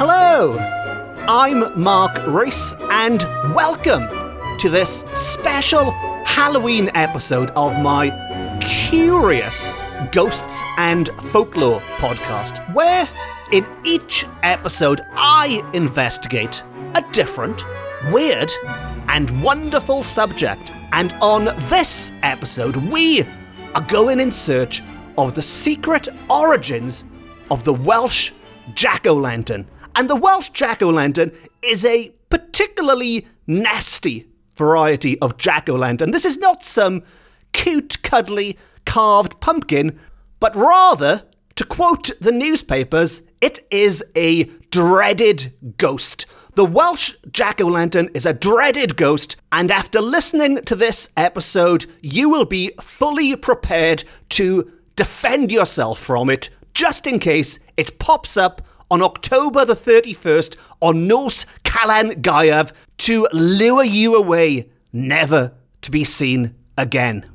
Hello, I'm Mark Rees, and welcome to this special Halloween episode of my Curious Ghosts and Folklore podcast, where in each episode I investigate a different, weird, and wonderful subject. And on this episode, we are going in search of the secret origins of the Welsh jack-o'-lantern. And the Welsh jack-o'-lantern is a particularly nasty variety of jack-o'-lantern. This is not some cute, cuddly, carved pumpkin, but rather, to quote the newspapers, it is a dreaded ghost. The Welsh jack-o'-lantern is a dreaded ghost, and after listening to this episode, you will be fully prepared to defend yourself from it, just in case it pops up on October the 31st on Nos Calan Gaeaf to lure you away, never to be seen again.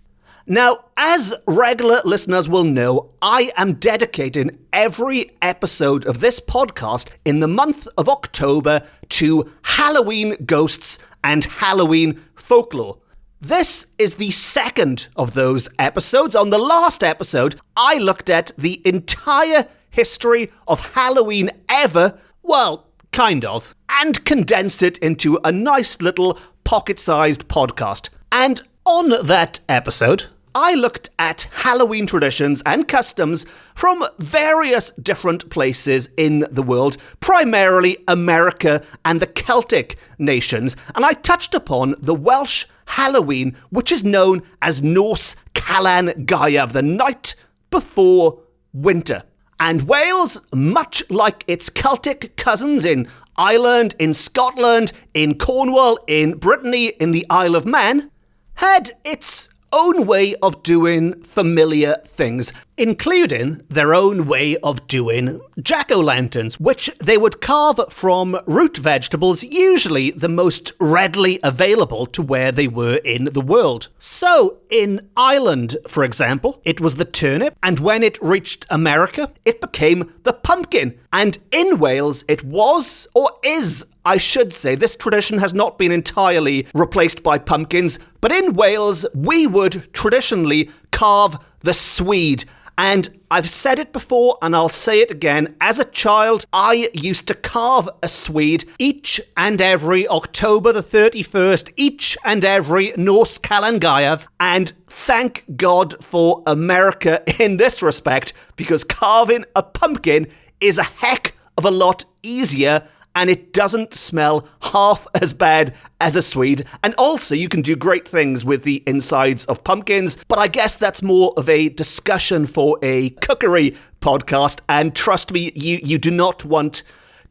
Now, as regular listeners will know, I am dedicating every episode of this podcast in the month of October to Halloween ghosts and Halloween folklore. This is the second of those episodes. On the last episode, I looked at the entire history of Halloween ever, well, kind of, and condensed it into a nice little pocket-sized podcast. And on that episode, I looked at Halloween traditions and customs from various different places in the world, primarily America and the Celtic nations, and I touched upon the Welsh Halloween, which is known as Nos Calan Gaeaf, the night before winter. And Wales, much like its Celtic cousins in Ireland, in Scotland, in Cornwall, in Brittany, in the Isle of Man, had its own way of doing familiar things, including their own way of doing jack-o'-lanterns, which they would carve from root vegetables, usually the most readily available to where they were in the world. So, in Ireland, for example, it was the turnip, and when it reached America, it became the pumpkin. And in Wales, it was, or is, I should say, this tradition has not been entirely replaced by pumpkins, but in Wales, we would traditionally carve the Swede. And I've said it before, and I'll say it again. As a child, I used to carve a Swede each and every October the 31st, each and every Nos Calan Gaeaf, and thank God for America in this respect, because carving a pumpkin is a heck of a lot easier, and it doesn't smell half as bad as a Swede. And also, you can do great things with the insides of pumpkins, but I guess that's more of a discussion for a cookery podcast, and trust me, you do not want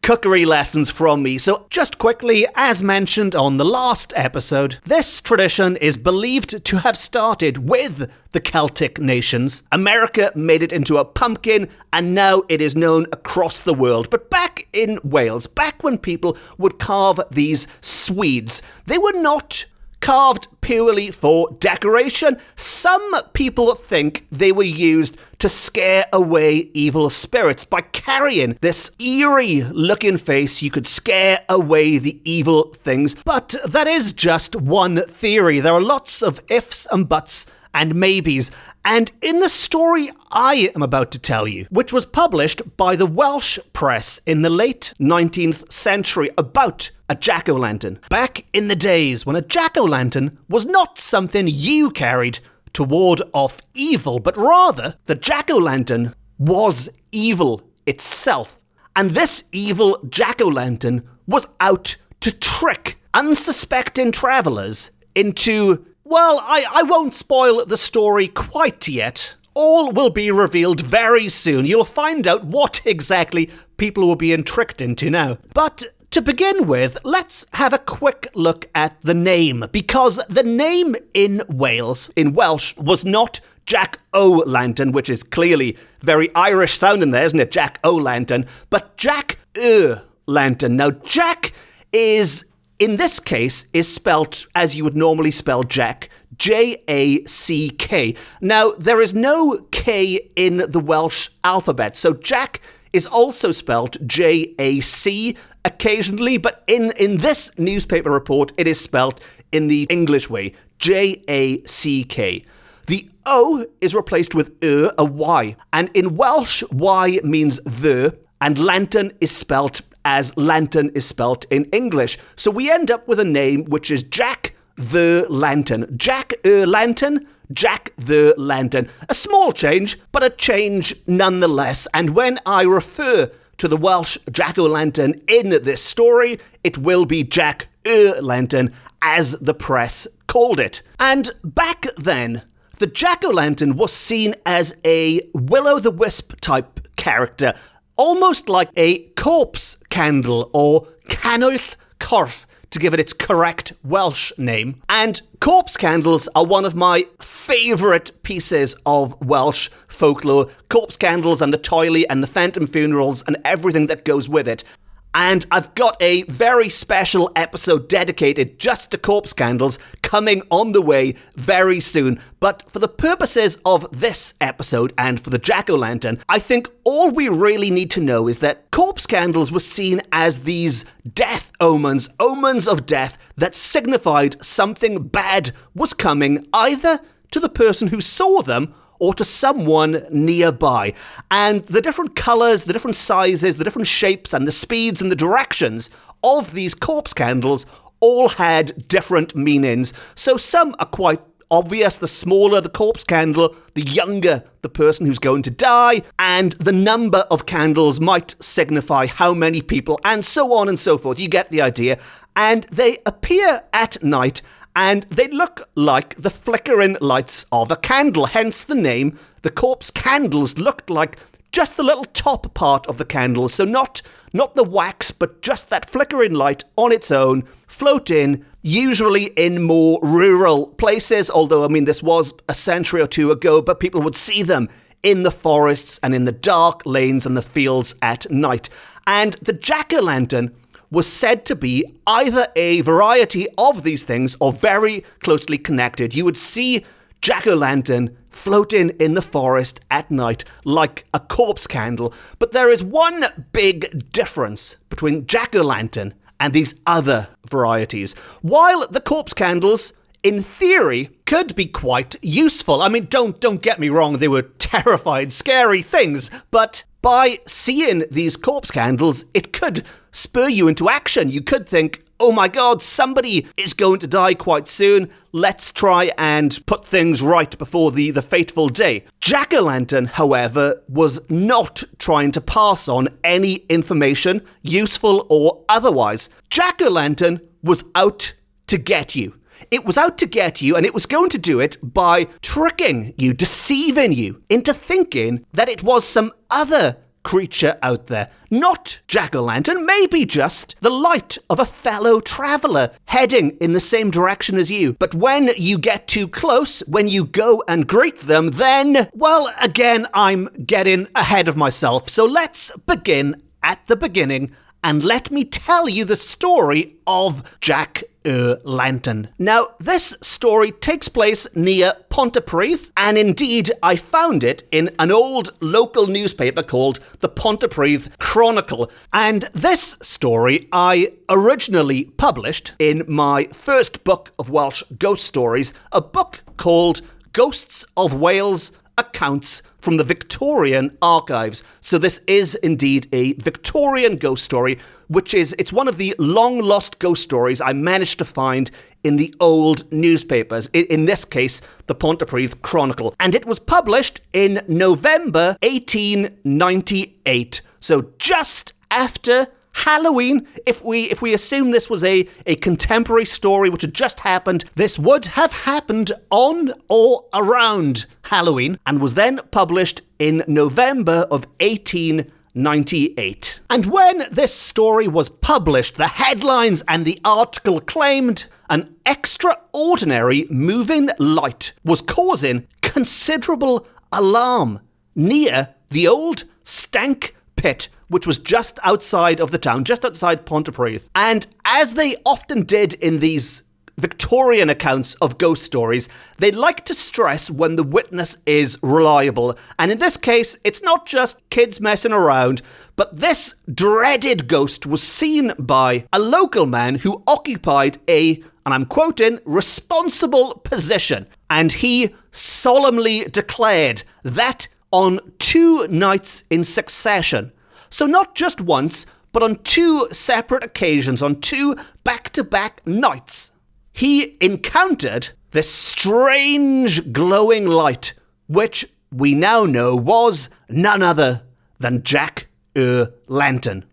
cookery lessons from me. So just quickly, as mentioned on the last episode, this tradition is believed to have started with the Celtic nations. America made it into a pumpkin, and now it is known across the world. But back in Wales, back when people would carve these Swedes, they were not carved purely for decoration. Some people think they were used to scare away evil spirits. By carrying this eerie looking face, you could scare away the evil things. But that is just one theory. There are lots of ifs and buts and maybes. And in the story I am about to tell you, which was published by the Welsh press in the late 19th century about a jack-o'-lantern, back in the days when a jack-o'-lantern was not something you carried to ward off evil, but rather the jack-o'-lantern was evil itself. And this evil jack-o'-lantern was out to trick unsuspecting travellers into, well, I won't spoil the story quite yet. All will be revealed very soon. You'll find out what exactly people were being tricked into now. But to begin with, let's have a quick look at the name, because the name in Wales, in Welsh, was not Jack-o'-lantern, which is clearly very Irish sounding there, isn't it? Jack-o'-lantern, but Jack-lantern. Now, Jack is in this case is spelt as you would normally spell Jack, J-A-C-K. Now, there is no K in the Welsh alphabet, so Jack is also spelt J-A-C occasionally, but in this newspaper report, it is spelt in the English way, J-A-C-K. The O is replaced with a Y, and in Welsh, Y means the, and lantern is spelt as lantern is spelt in English. So we end up with a name which is Jack the Lantern. Jack Lantern, Jack the Lantern. A small change, but a change nonetheless. And when I refer to the Welsh Jack-o'-lantern in this story, it will be Jack Lantern, as the press called it. And back then, the Jack-o'-lantern was seen as a will-o'-the-wisp type character, almost like a corpse candle or canwyll corff, to give it its correct Welsh name. And corpse candles are one of my favourite pieces of Welsh folklore. Corpse candles and the Toily and the phantom funerals and everything that goes with it. And I've got a very special episode dedicated just to corpse candles coming on the way very soon. But for the purposes of this episode and for the Jack-o'-lantern, I think all we really need to know is that corpse candles were seen as these death omens, omens of death that signified something bad was coming either to the person who saw them or to someone nearby. And the different colours, the different sizes, the different shapes and the speeds and the directions of these corpse candles all had different meanings. So some are quite obvious. The smaller the corpse candle, the younger the person who's going to die, and the number of candles might signify how many people, and so on and so forth. You get the idea. And they appear at night, and they look like the flickering lights of a candle, hence the name. The corpse candles looked like just the little top part of the candle, so not the wax, but just that flickering light on its own, floating, usually in more rural places, although, I mean, this was a century or two ago, but people would see them in the forests and in the dark lanes and the fields at night. And the jack-o'-lantern was said to be either a variety of these things or very closely connected. You would see jack-o'-lantern floating in the forest at night like a corpse candle. But there is one big difference between jack-o'-lantern and these other varieties. While the corpse candles, in theory, could be quite useful. I mean, don't get me wrong, they were terrifying, scary things, but by seeing these corpse candles, it could spur you into action. You could think, oh my God, somebody is going to die quite soon. Let's try and put things right before the fateful day. Jack-o'-lantern, however, was not trying to pass on any information, useful or otherwise. Jack-o'-lantern was out to get you. It was out to get you, and it was going to do it by tricking you, deceiving you into thinking that it was some other creature out there. Not jack-o'-lantern, maybe just the light of a fellow traveller heading in the same direction as you. But when you get too close, when you go and greet them, then, well, again, I'm getting ahead of myself. So let's begin at the beginning and let me tell you the story of Jack-o'-lantern. Now, this story takes place near Pontypridd, and indeed, I found it in an old local newspaper called the Pontypridd Chronicle. And this story I originally published in my first book of Welsh ghost stories, a book called Ghosts of Wales Accounts from the Victorian Archives. So this is indeed a Victorian ghost story, it's one of the long-lost ghost stories I managed to find in the old newspapers, in this case, the Pontypridd Chronicle. And it was published in November 1898, so just after Halloween. If we assume this was a contemporary story which had just happened, this would have happened on or around Halloween and was then published in November of 1898. And when this story was published, the headlines and the article claimed an extraordinary moving light was causing considerable alarm near the old stank pit which was just outside of the town, just outside Pontypridd. And as they often did in these Victorian accounts of ghost stories, they like to stress when the witness is reliable. And in this case, it's not just kids messing around, but this dreaded ghost was seen by a local man who occupied a, and I'm quoting, responsible position. And he solemnly declared that on 2 nights in succession. So not just once, but on 2 separate occasions, on 2 back-to-back nights, he encountered this strange glowing light, which we now know was none other than Jack Lantern.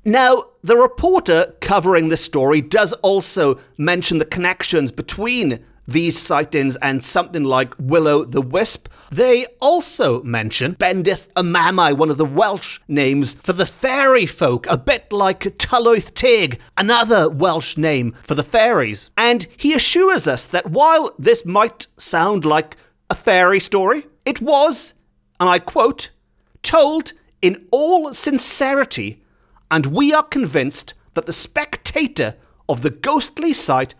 Now, the reporter covering this story does also mention the connections between these sightings and something like Will-o'-the-Wisp. They also mention Bendith y Mamau, one of the Welsh names for the fairy folk, a bit like Tylwyth Teg, another Welsh name for the fairies. And he assures us that while this might sound like a fairy story, it was, and I quote, told in all sincerity, and we are convinced that the spectator of the ghostly sight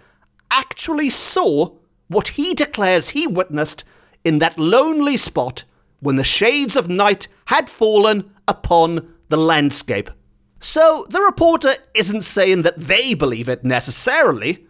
actually saw what he declares he witnessed in that lonely spot when the shades of night had fallen upon the landscape. So the reporter isn't saying that they believe it necessarily,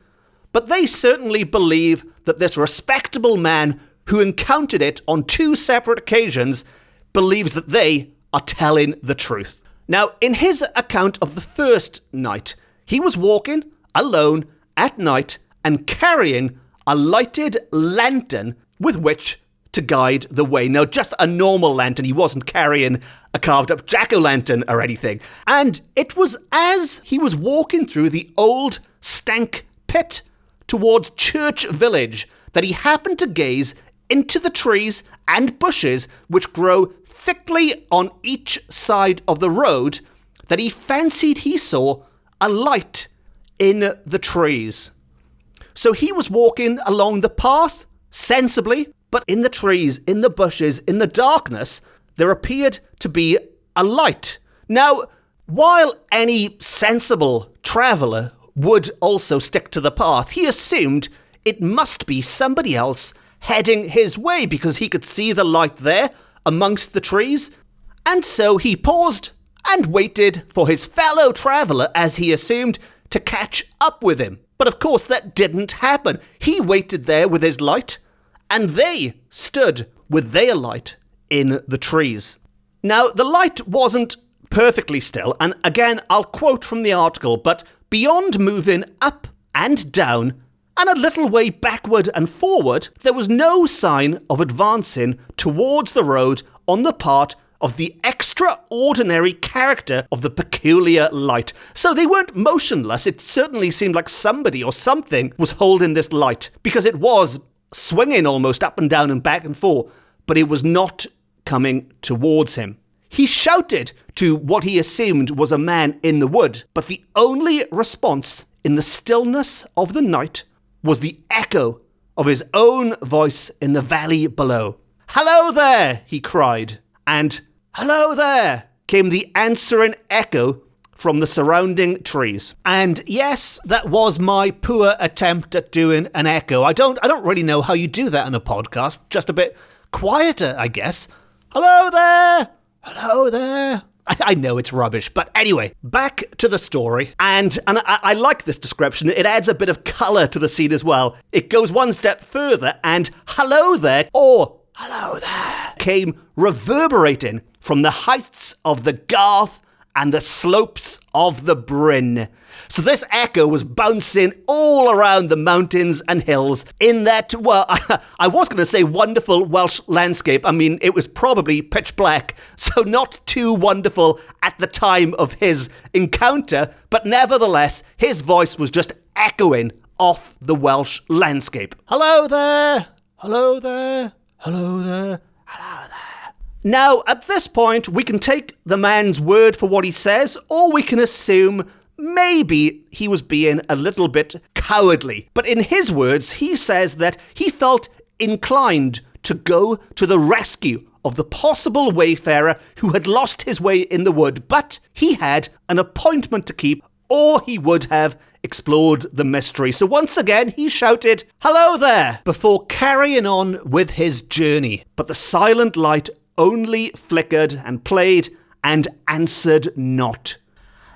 but they certainly believe that this respectable man who encountered it on 2 separate occasions believes that they are telling the truth. Now, in his account of the first night, he was walking alone at night and carrying a lighted lantern with which to guide the way. Now, just a normal lantern. He wasn't carrying a carved-up jack-o'-lantern or anything. And it was as he was walking through the old stank pit towards Church Village that he happened to gaze into the trees and bushes which grow thickly on each side of the road that he fancied he saw a light in the trees. So he was walking along the path, sensibly, but in the trees, in the bushes, in the darkness, there appeared to be a light. Now, while any sensible traveller would also stick to the path, he assumed it must be somebody else heading his way because he could see the light there amongst the trees. And so he paused and waited for his fellow traveller, as he assumed, to catch up with him. But of course that didn't happen. He waited there with his light, and they stood with their light in the trees. Now, the light wasn't perfectly still, and again, I'll quote from the article, but beyond moving up and down, and a little way backward and forward, there was no sign of advancing towards the road on the part of the extraordinary character of the peculiar light. So they weren't motionless. It certainly seemed like somebody or something was holding this light, because it was swinging almost up and down and back and forth, but it was not coming towards him. He shouted to what he assumed was a man in the wood, but the only response in the stillness of the night was the echo of his own voice in the valley below. "Hello there," he cried, and "Hello there," came the answering echo from the surrounding trees. And yes, that was my poor attempt at doing an echo. I don't really know how you do that in a podcast. Just a bit quieter, I guess. Hello there! Hello there! I know it's rubbish, but anyway, back to the story. And I like this description. It adds a bit of colour to the scene as well. It goes one step further, and hello there, or hello there, came reverberating from the heights of the Garth and the slopes of the Bryn. So this echo was bouncing all around the mountains and hills in that, well, I was going to say wonderful Welsh landscape. I mean, it was probably pitch black, so not too wonderful at the time of his encounter, but nevertheless, his voice was just echoing off the Welsh landscape. Hello there, hello there, hello there, hello there. Now, at this point, we can take the man's word for what he says, or we can assume maybe he was being a little bit cowardly. But in his words, he says that he felt inclined to go to the rescue of the possible wayfarer who had lost his way in the wood, but he had an appointment to keep, or he would have explored the mystery. So once again, he shouted, "Hello there," before carrying on with his journey. But the silent light only flickered and played and answered not.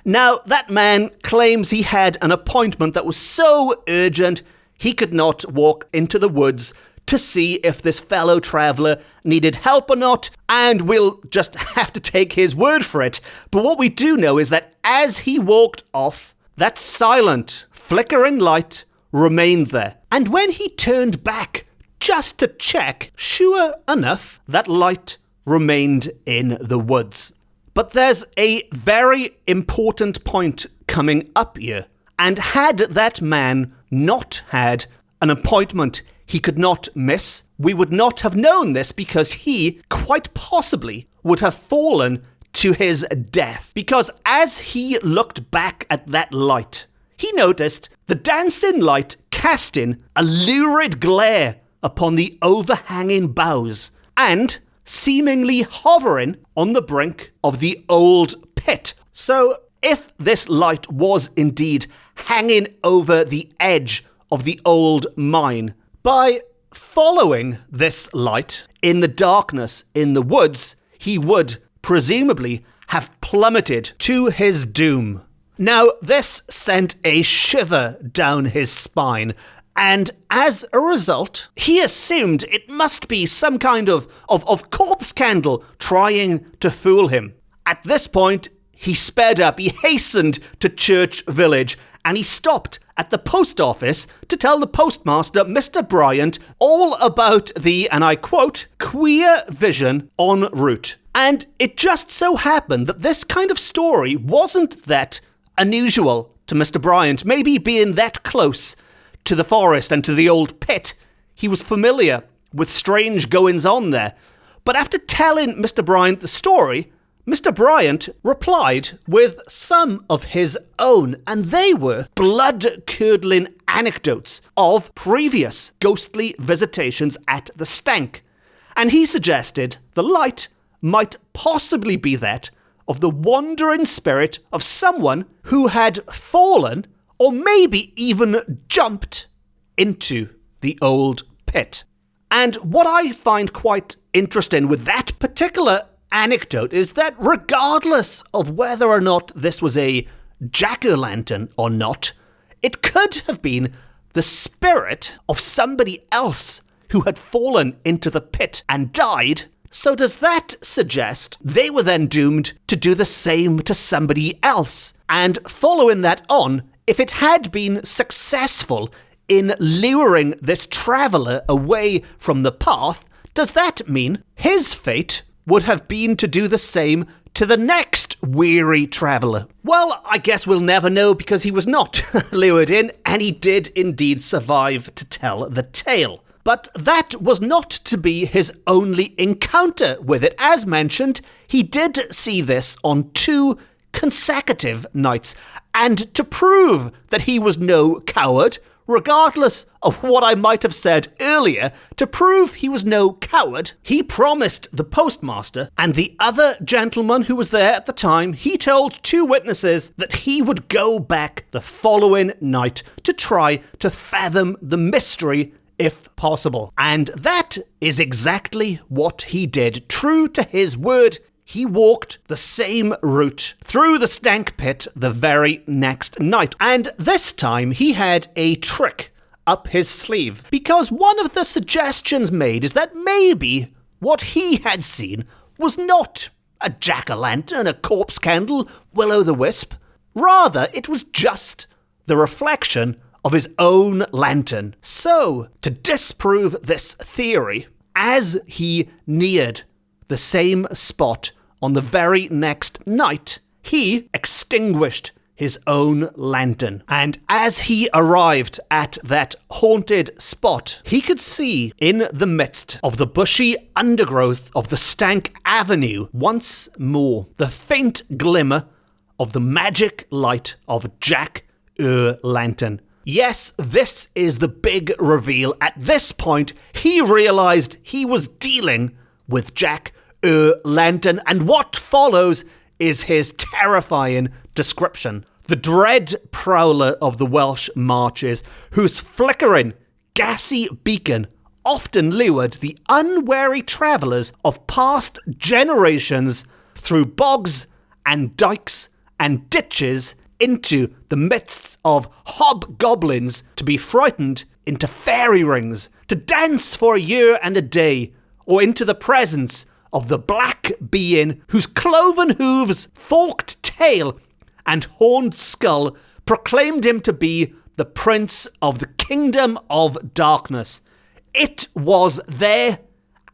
Now, that man claims he had an appointment that was so urgent he could not walk into the woods to see if this fellow traveller needed help or not, and we'll just have to take his word for it. But what we do know is that as he walked off, that silent, flickering light remained there. And when he turned back just to check, sure enough, that light remained in the woods. But there's a very important point coming up here. And had that man not had an appointment he could not miss, we would not have known this, because he, quite possibly, would have fallen to his death. Because as he looked back at that light, he noticed the dancing light casting a lurid glare upon the overhanging boughs and seemingly hovering on the brink of the old pit. So if this light was indeed hanging over the edge of the old mine, by following this light in the darkness in the woods, he would presumably have plummeted to his doom. Now, this sent a shiver down his spine, and as a result, he assumed it must be some kind of corpse candle trying to fool him. At this point, he sped up, he hastened to Church Village, and he stopped at the post office to tell the postmaster, Mr. Bryant, all about the, and I quote, queer vision en route. And it just so happened that this kind of story wasn't that unusual to Mr. Bryant. Maybe being that close to the forest and to the old pit, he was familiar with strange goings-on there. But after telling Mr. Bryant the story, Mr. Bryant replied with some of his own, and they were blood-curdling anecdotes of previous ghostly visitations at the Stank. And he suggested the light might possibly be that of the wandering spirit of someone who had fallen or maybe even jumped into the old pit. And what I find quite interesting with that particular anecdote is that regardless of whether or not this was a jack-o'-lantern or not, it could have been the spirit of somebody else who had fallen into the pit and died. So does that suggest they were then doomed to do the same to somebody else? And following that on, if it had been successful in luring this traveller away from the path, does that mean his fate would have been to do the same to the next weary traveller? Well, I guess we'll never know, because he was not lured in, and he did indeed survive to tell the tale. But that was not to be his only encounter with it. As mentioned, he did see this on 2 consecutive nights, and to prove that he was no coward, regardless of what I might have said earlier, to prove he was no coward, he promised the postmaster and the other gentleman who was there at the time, he told 2 witnesses that he would go back the following night to try to fathom the mystery if possible. And that is exactly what he did. True to his word, he walked the same route through the Stank Pit the very next night. And this time he had a trick up his sleeve, because one of the suggestions made is that maybe what he had seen was not a jack-o'-lantern, a corpse candle, will-o'-the-wisp. Rather, it was just the reflection of his own lantern. So, to disprove this theory, as he neared the same spot on the very next night, he extinguished his own lantern. And as he arrived at that haunted spot, he could see in the midst of the bushy undergrowth of the Stank Avenue once more the faint glimmer of the magic light of Jack-o'-lantern. Yes, this is the big reveal. At this point, he realized he was dealing with Jack Lantern, and what follows is his terrifying description. The dread prowler of the Welsh marches, whose flickering, gassy beacon often lured the unwary travellers of past generations through bogs and dikes and ditches into the midst of hobgoblins to be frightened into fairy rings, to dance for a year and a day, or into the presence of the black being whose cloven hooves, forked tail, and horned skull proclaimed him to be the prince of the kingdom of darkness. It was there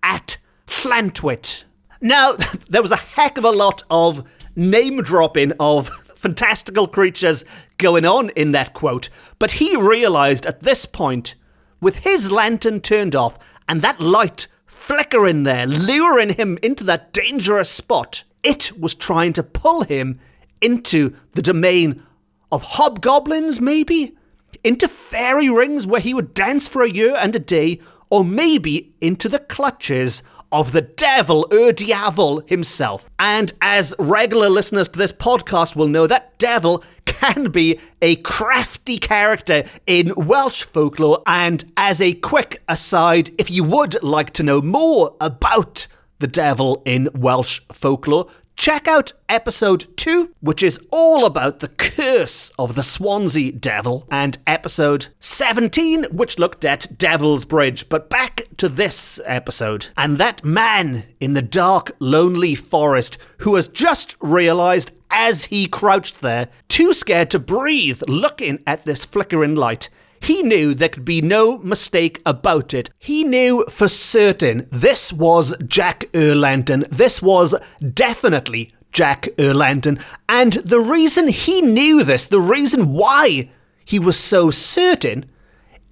at Llantwit. Now, there was a heck of a lot of name-dropping of fantastical creatures going on in that quote, but he realised at this point, with his lantern turned off and that light flickering there, luring him into that dangerous spot, it was trying to pull him into the domain of hobgoblins, maybe? Into fairy rings where he would dance for a year and a day, or maybe into the clutches of the devil, Diavel himself. And as regular listeners to this podcast will know, that devil can be a crafty character in Welsh folklore. And as a quick aside, if you would like to know more about the devil in Welsh folklore, check out episode 2, which is all about the curse of the Swansea Devil, and episode 17, which looked at Devil's Bridge. But back to this episode. And that man in the dark, lonely forest who has just realised as he crouched there, too scared to breathe, looking at this flickering light, he knew there could be no mistake about it. He knew for certain this was Jack Lantern. This was definitely Jack Lantern. And the reason he knew this, the reason why he was so certain,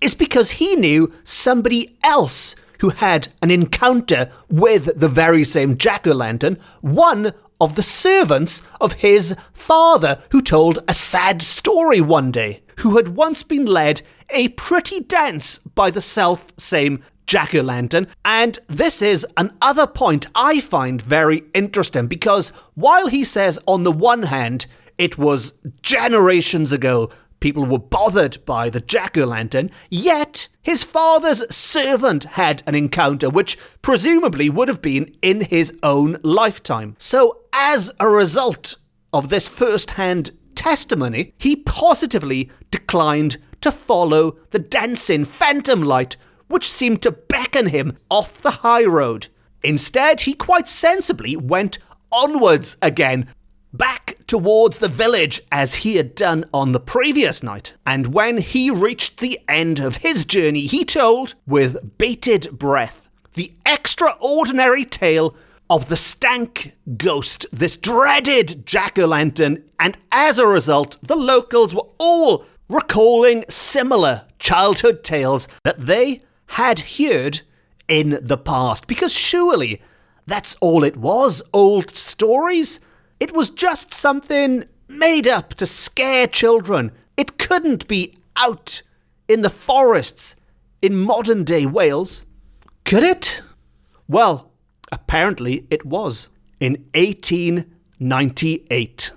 is because he knew somebody else who had an encounter with the very same Jack Lantern, one of the servants of his father, who told a sad story one day, who had once been led a pretty dance by the self-same Jack-o'-lantern. And this is another point I find very interesting, because while he says on the one hand it was generations ago people were bothered by the Jack-o'-lantern, yet his father's servant had an encounter which presumably would have been in his own lifetime. So as a result of this first-hand testimony, he positively declined to follow the dancing phantom light which seemed to beckon him off the high road. Instead, he quite sensibly went onwards again, back towards the village as he had done on the previous night. And when he reached the end of his journey, he told, with bated breath, the extraordinary tale of the stank ghost, this dreaded jack-o'-lantern, and as a result, the locals were all recalling similar childhood tales that they had heard in the past. Because surely that's all it was, old stories. It was just something made up to scare children. It couldn't be out in the forests in modern-day Wales, could it? Well, apparently it was in 1898.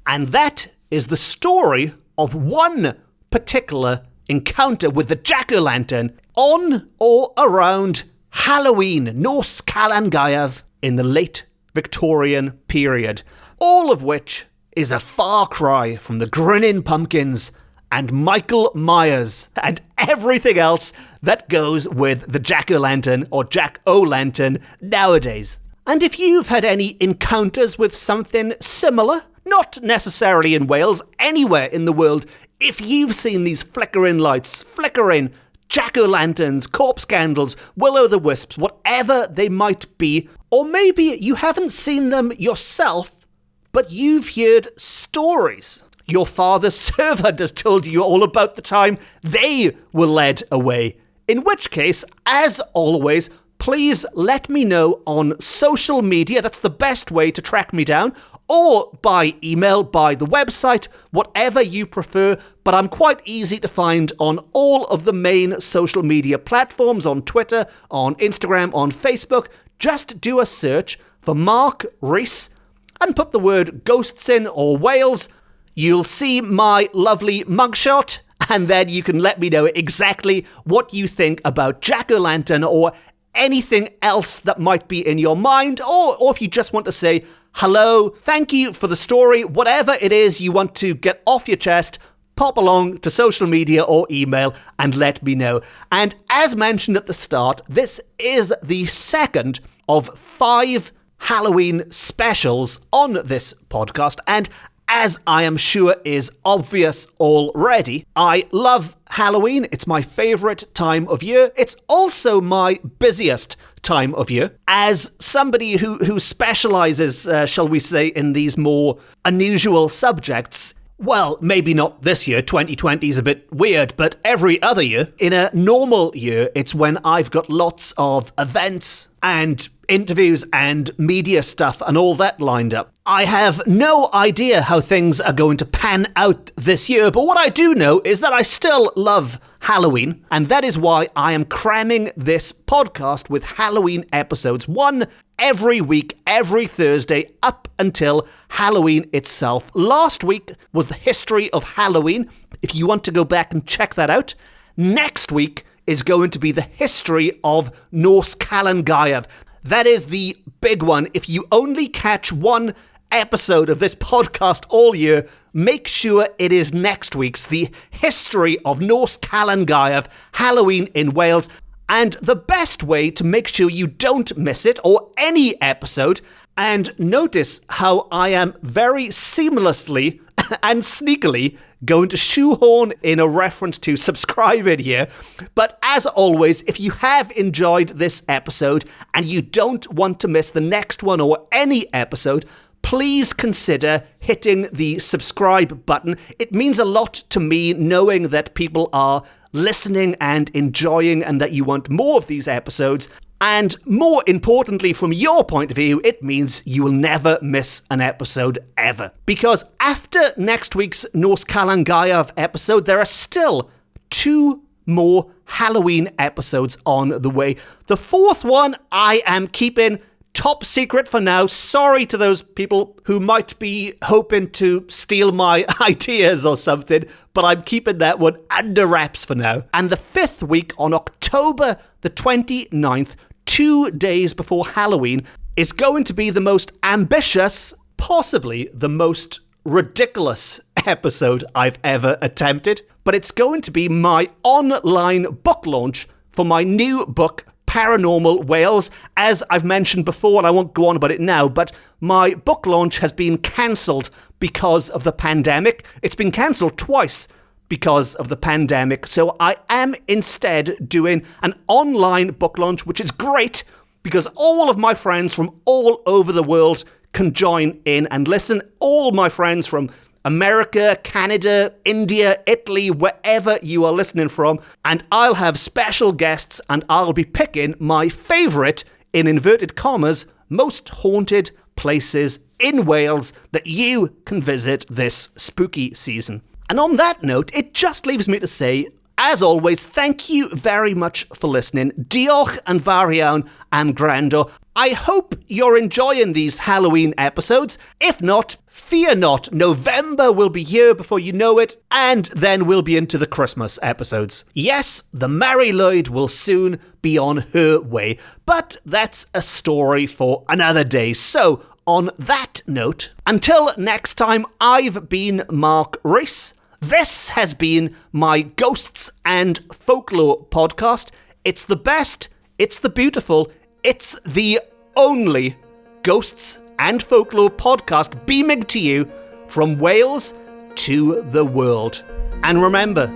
And that is the story of one particular encounter with the jack-o'-lantern on or around Halloween, Nos Calan Gaeaf, in the late Victorian period, all of which is a far cry from the Grinning Pumpkins and Michael Myers and everything else that goes with the jack-o'-lantern or jack-o'-lantern nowadays. And if you've had any encounters with something similar, not necessarily in Wales, anywhere in the world, if you've seen these flickering lights, flickering jack-o'-lanterns, corpse candles, will-o'-the-wisps, whatever they might be, or maybe you haven't seen them yourself, but you've heard stories. Your father's servant has told you all about the time they were led away. In which case, as always, please let me know on social media. That's the best way to track me down, or by email, by the website, whatever you prefer. But I'm quite easy to find on all of the main social media platforms, on Twitter, on Instagram, on Facebook. Just do a search for Mark Rees and put the word ghosts in or Wales. You'll see my lovely mugshot, and then you can let me know exactly what you think about Jack-o'-lantern or anything else that might be in your mind, or if you just want to say hello, thank you for the story, whatever it is you want to get off your chest, pop along to social media or email and let me know. And as mentioned at the start, this is the second of 5 Halloween specials on this podcast, and as I am sure is obvious already, I love Halloween. It's my favourite time of year. It's also my busiest time of year. As somebody who specialises, shall we say, in these more unusual subjects, well, maybe not this year, 2020 is a bit weird, but every other year, in a normal year, it's when I've got lots of events and interviews and media stuff and all that lined up. I have no idea how things are going to pan out this year, but what I do know is that I still love Halloween, and that is why I am cramming this podcast with Halloween episodes, one every week, every Thursday, up until Halloween itself. Last week was the history of Halloween, if you want to go back and check that out. Next week is going to be the history of Norse Calan-Gaeaf. That is the big one. If you only catch one episode of this podcast all year, make sure it is next week's, the history of Norse Calan-Gaeaf, Halloween in Wales. And the best way to make sure you don't miss it, or any episode, and notice how I am very seamlessly and sneakily going to shoehorn in a reference to subscribe in here. But as always, if you have enjoyed this episode and you don't want to miss the next one or any episode, please consider hitting the subscribe button. It means a lot to me knowing that people are listening and enjoying and that you want more of these episodes. And more importantly, from your point of view, it means you will never miss an episode ever. Because after next week's Norse Calan-Gaeaf episode, there are still 2 more Halloween episodes on the way. The 4th one I am keeping top secret for now. Sorry to those people who might be hoping to steal my ideas or something, but I'm keeping that one under wraps for now. And the 5th week on October the 29th, 2 days before Halloween, is going to be the most ambitious, possibly the most ridiculous episode I've ever attempted. But it's going to be my online book launch for my new book, Paranormal Wales. As I've mentioned before, and I won't go on about it now, but my book launch has been cancelled because of the pandemic. It's been cancelled twice because of the pandemic. So I am instead doing an online book launch, which is great because all of my friends from all over the world can join in and listen. All my friends from America, Canada, India, Italy, wherever you are listening from. And I'll have special guests and I'll be picking my favourite, in inverted commas, most haunted places in Wales that you can visit this spooky season. And on that note, it just leaves me to say, as always, thank you very much for listening. Diolch yn fawr iawn am gwrando. I hope you're enjoying these Halloween episodes. If not, fear not. November will be here before you know it, and then we'll be into the Christmas episodes. Yes, the Mary Lloyd will soon be on her way, but that's a story for another day. So, on that note, until next time, I've been Mark Rees. This has been my Ghosts and Folklore podcast. It's the best, it's the beautiful, it's the only Ghosts and Folklore podcast beaming to you from Wales to the world. And remember,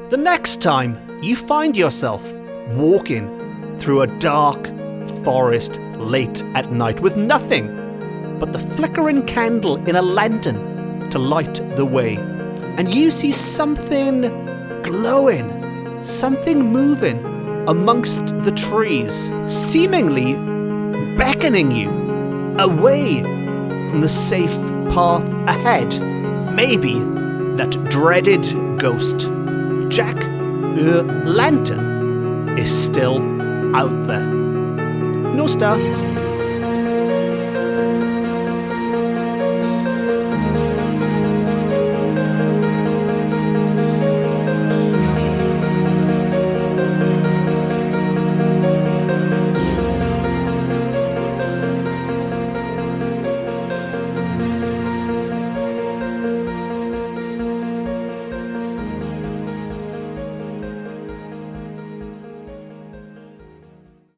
the next time you find yourself walking through a dark forest late at night with nothing but the flickering candle in a lantern to light the way, and you see something glowing, something moving amongst the trees, seemingly beckoning you away from the safe path ahead. Maybe that dreaded ghost, Jack-o'-lantern, is still out there. No star.